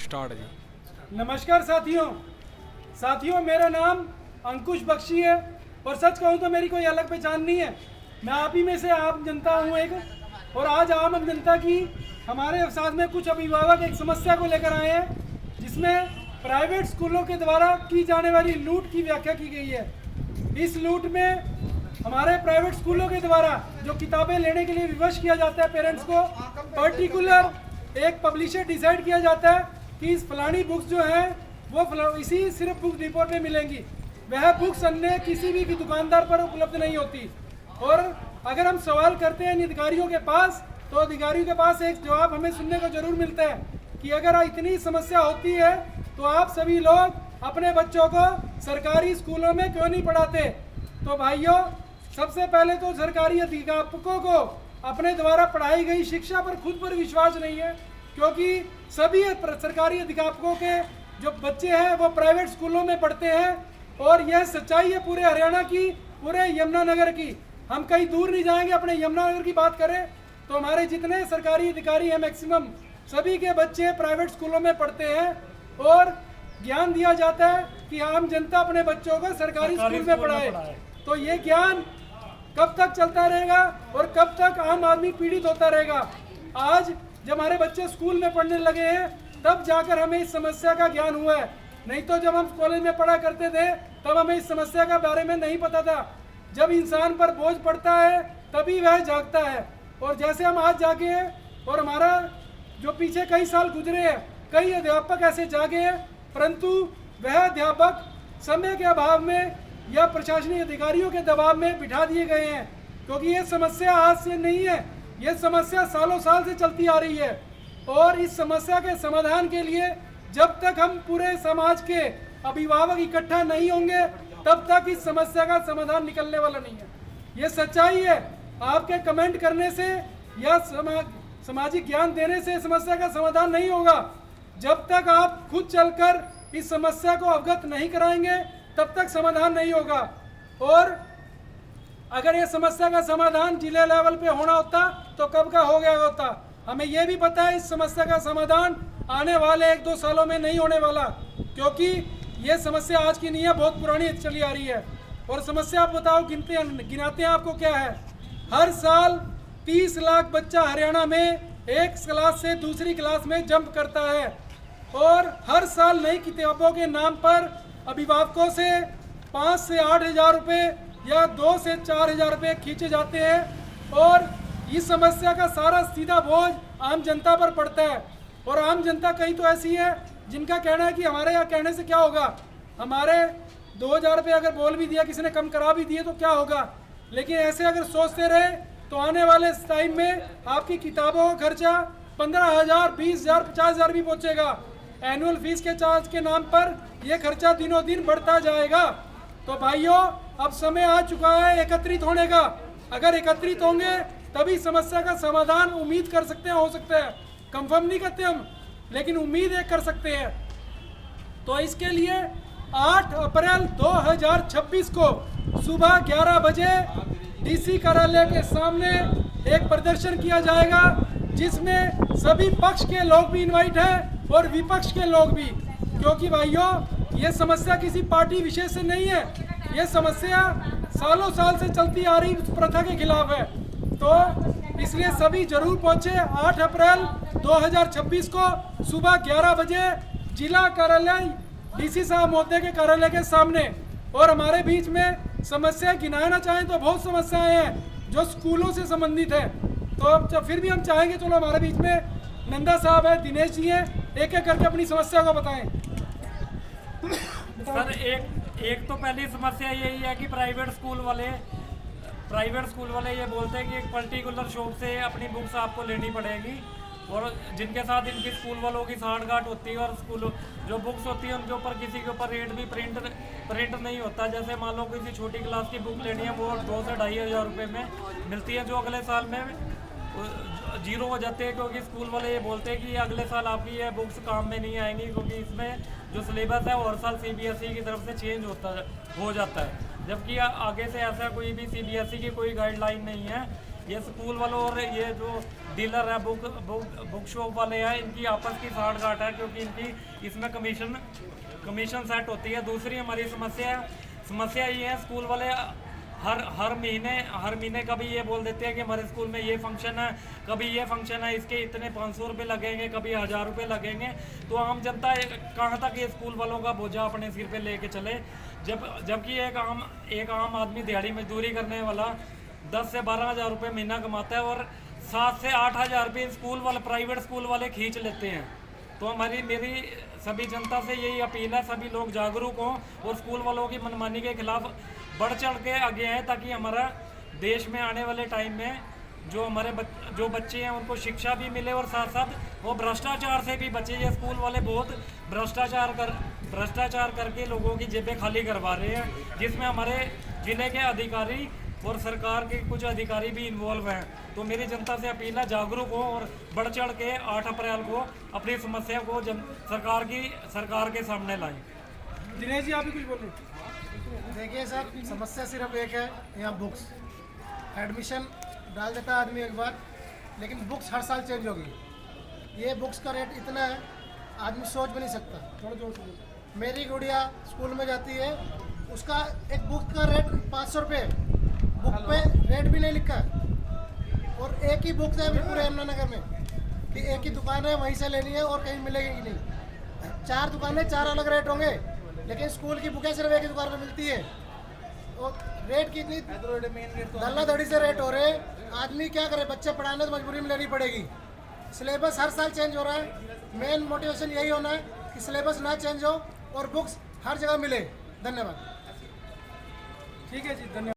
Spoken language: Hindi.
स्टार्ट है जी। नमस्कार साथियों, मेरा नाम अंकुश बख्शी है और सच कहूँ तो मेरी कोई अलग पहचान नहीं है। मैं आप ही में से आम जनता हूँ एक, और आज आम जनता की हमारे साथ में कुछ अभिभावक एक समस्या को लेकर आए हैं, जिसमें प्राइवेट स्कूलों के द्वारा की जाने वाली लूट की व्याख्या की गई है। इस लूट में हमारे प्राइवेट स्कूलों के द्वारा जो किताबें लेने के लिए विवश किया जाता है पेरेंट्स को, पर्टिकुलर एक पब्लिशर डिसाइड किया जाता है कि इस फलानी बुक्स जो है वो इसी सिर्फ बुक डिपो पे मिलेंगी। वह बुक्स अन्य किसी भी दुकानदार पर उपलब्ध नहीं होती। और अगर हम सवाल करते हैं अधिकारियों के पास, तो अधिकारियों के पास एक जवाब हमें सुनने को जरूर मिलता है कि अगर इतनी समस्या होती है तो आप सभी लोग अपने बच्चों को सरकारी स्कूलों में क्यों नहीं पढ़ाते। तो भाइयों, सबसे पहले तो सरकारी अध्यापकों को अपने द्वारा पढ़ाई गई शिक्षा पर खुद पर विश्वास नहीं है, क्योंकि सभी सरकारी अध्यापकों के जो बच्चे हैं वो प्राइवेट स्कूलों में पढ़ते हैं। और यह सच्चाई है पूरे हरियाणा की, पूरे यमुनानगर की। हम कहीं दूर नहीं जाएंगे, अपने यमुनानगर की बात करें तो हमारे जितने सरकारी अधिकारी हैं मैक्सिमम सभी के बच्चे प्राइवेट स्कूलों में पढ़ते हैं, और ज्ञान दिया जाता है कि आम जनता अपने बच्चों को सरकारी स्कूल में पढ़ाए। तो ये ज्ञान कब तक चलता रहेगा और कब तक आम आदमी पीड़ित होता रहेगा। आज जब हमारे बच्चे स्कूल में पढ़ने लगे हैं तब जाकर हमें इस समस्या का ज्ञान हुआ है, नहीं तो जब हम कॉलेज में पढ़ा करते थे तब हमें इस समस्या के बारे में नहीं पता था। जब इंसान पर बोझ पड़ता है तभी वह जागता है। और जैसे हम आज जागे हैं और हमारा जो पीछे कई साल गुजरे हैं, कई अध्यापक ऐसे जागे हैं, परंतु वह अध्यापक समय के अभाव में या प्रशासनिक अधिकारियों के दबाव में बिठा दिए गए हैं, क्योंकि ये समस्या आज से नहीं है, ये समस्या सालों साल से चलती आ रही है। और इस समस्या के समाधान के लिए जब तक हम पूरे समाज के अभिभावक इकट्ठा नहीं होंगे तब तक इस समस्या का समाधान निकलने वाला नहीं है। ये सच्चाई है। आपके कमेंट करने से या सामाजिक ज्ञान देने से समस्या का समाधान नहीं होगा। जब तक आप खुद चलकर इस समस्या को अवगत नहीं कराएंगे तब तक समाधान नहीं होगा। और अगर ये समस्या का समाधान जिले लेवल पे होना होता तो कब का हो गया होता। हमें यह भी पता है इस समस्या का समाधान आने वाले 1-2 सालों में नहीं होने वाला, क्योंकि ये समस्या आज की नहीं है, बहुत पुरानी चली आ रही है। और समस्या आप बताओ, गिनाते हैं आपको क्या है। हर साल 30 लाख बच्चा हरियाणा में एक क्लास से दूसरी क्लास में जंप करता है, और हर साल नई किताबों के नाम पर अभिभावकों से 5 से 8 हज़ार रुपये या 2 से 4 हज़ार रुपये खींचे जाते हैं। और इस समस्या का सारा सीधा बोझ आम जनता पर पड़ता है। और आम जनता कहीं तो ऐसी है जिनका कहना है कि हमारे यहाँ कहने से क्या होगा, हमारे 2000 रुपये अगर बोल भी दिया, किसी ने कम करा भी दिए तो क्या होगा। लेकिन ऐसे अगर सोचते रहे तो आने वाले टाइम में आपकी किताबों का खर्चा 15,000, 20,000, 50,000 भी पहुँचेगा। एनुअल फीस के चार्ज के नाम पर यह खर्चा दिनों दिन बढ़ता जाएगा। तो भाइयों, अब समय आ चुका है एकत्रित होने का। अगर एकत्रित होंगे तभी समस्या का समाधान उम्मीद कर सकते हैं, हो सकता है, कंफर्म नहीं करते हम, लेकिन उम्मीद एक कर सकते हैं। तो इसके लिए 8 अप्रैल 2026 को सुबह 11 बजे डीसी कार्यालय के सामने एक प्रदर्शन किया जाएगा, जिसमें सभी पक्ष के लोग भी इनवाइट हैं और विपक्ष के लोग भी। क्योंकि भाइयों, ये समस्या किसी पार्टी विशेष से नहीं है, ये समस्या सालों साल से चलती आ रही प्रथा के खिलाफ है। तो इसलिए सभी जरूर पहुंचे 8 अप्रैल 2026 को सुबह 11 बजे जिला कार्यालय डीसी साहब महोदय के कार्यालय के सामने। और हमारे बीच में समस्याएं गिनाना चाहें तो बहुत समस्याएं हैं जो स्कूलों से संबंधित है। तो अब फिर भी हम चाहेंगे, चलो हमारे बीच में नंदा साहब है, दिनेश जी हैं, एक एक करके अपनी समस्या को बताएं। सर, एक तो पहली समस्या यही है कि प्राइवेट स्कूल वाले ये बोलते हैं कि एक पर्टिकुलर शॉप से अपनी बुक्स आपको लेनी पड़ेगी, और जिनके साथ इनकी स्कूल वालों की साठगांठ होती है, और स्कूल जो बुक्स होती है उनके ऊपर किसी के ऊपर रेट भी प्रिंट नहीं होता। जैसे मान लो किसी छोटी क्लास की बुक लेनी है, वो 2 से 2,500 रुपये में मिलती है, जो अगले साल में जीरो हो जाते हैं, क्योंकि स्कूल वाले ये बोलते हैं कि अगले साल आपकी ये बुक्स काम में नहीं आएंगी, क्योंकि इसमें जो सिलेबस है वो हर साल CBSE की तरफ से चेंज हो जाता है। जबकि आगे से ऐसा कोई भी CBSE की कोई गाइडलाइन नहीं है ये स्कूल वालों और ये जो डीलर है बुक शॉप वाले हैं, इनकी आपस की साठ गांठ है, क्योंकि इनकी इसमें कमीशन सेट होती है। दूसरी हमारी समस्या ये है, स्कूल वाले हर महीने कभी ये बोल देते हैं कि हमारे स्कूल में ये फंक्शन है, कभी ये फंक्शन है, इसके इतने 500 रुपये लगेंगे, कभी 1000 रुपये लगेंगे। तो आम जनता कहाँ तक ये स्कूल वालों का बोझा अपने सिर पे लेके चले, जबकि एक आम आदमी दिहाड़ी मजदूरी करने वाला 10 से 12 हज़ार रुपये महीना कमाता है और 7 से 8 हज़ार रुपये प्राइवेट स्कूल वाले खींच लेते हैं। तो मेरी सभी जनता से यही अपील है, सभी लोग जागरूक हों और स्कूल वालों की मनमानी के खिलाफ बढ़ चढ़ के आगे आए, ताकि हमारा देश में आने वाले टाइम में जो बच्चे हैं उनको शिक्षा भी मिले और साथ साथ वो भ्रष्टाचार से भी बचे। ये स्कूल वाले बहुत भ्रष्टाचार करके लोगों की जेबें खाली करवा रहे हैं, जिसमें हमारे जिले के अधिकारी और सरकार के कुछ अधिकारी भी इन्वॉल्व हैं। तो मेरी जनता से अपील है, जागरूक हो और बढ़ चढ़ के 8 अप्रैल को अपनी समस्या को सरकार के सामने लाएं। दिनेश जी, आप भी कुछ बोलें। देखिए सर, समस्या सिर्फ एक है, यहाँ बुक्स एडमिशन डाल देता है आदमी एक बार, लेकिन बुक्स हर साल चेंज होगी। ये बुक्स का रेट इतना है आदमी सोच भी नहीं सकता। थोड़ा जोर से बोलो। मेरी गुड़िया स्कूल में जाती है, उसका एक बुक का रेट 500 रुपये, बुक पे रेट भी नहीं लिखा है। और एक ही बुक है अभी पूरे यमुनानगर में कि एक ही दुकान है, वहीं से लेनी है और कहीं मिलेगी कि नहीं। 4 दुकानें, 4 अलग रेट होंगे, लेकिन स्कूल की बुकें सिर्फ एक ही दुकान पर मिलती है। और रेट की इतनी धल्लाधड़ी से रेट हो रहे, आदमी क्या करे, बच्चे पढ़ाने तो मजबूरी में लेनी पड़ेगी। सिलेबस हर साल चेंज हो रहा है। मेन मोटिवेशन यही होना है कि सिलेबस ना चेंज हो और बुक्स हर जगह मिले। धन्यवाद। ठीक है जी, धन्यवाद।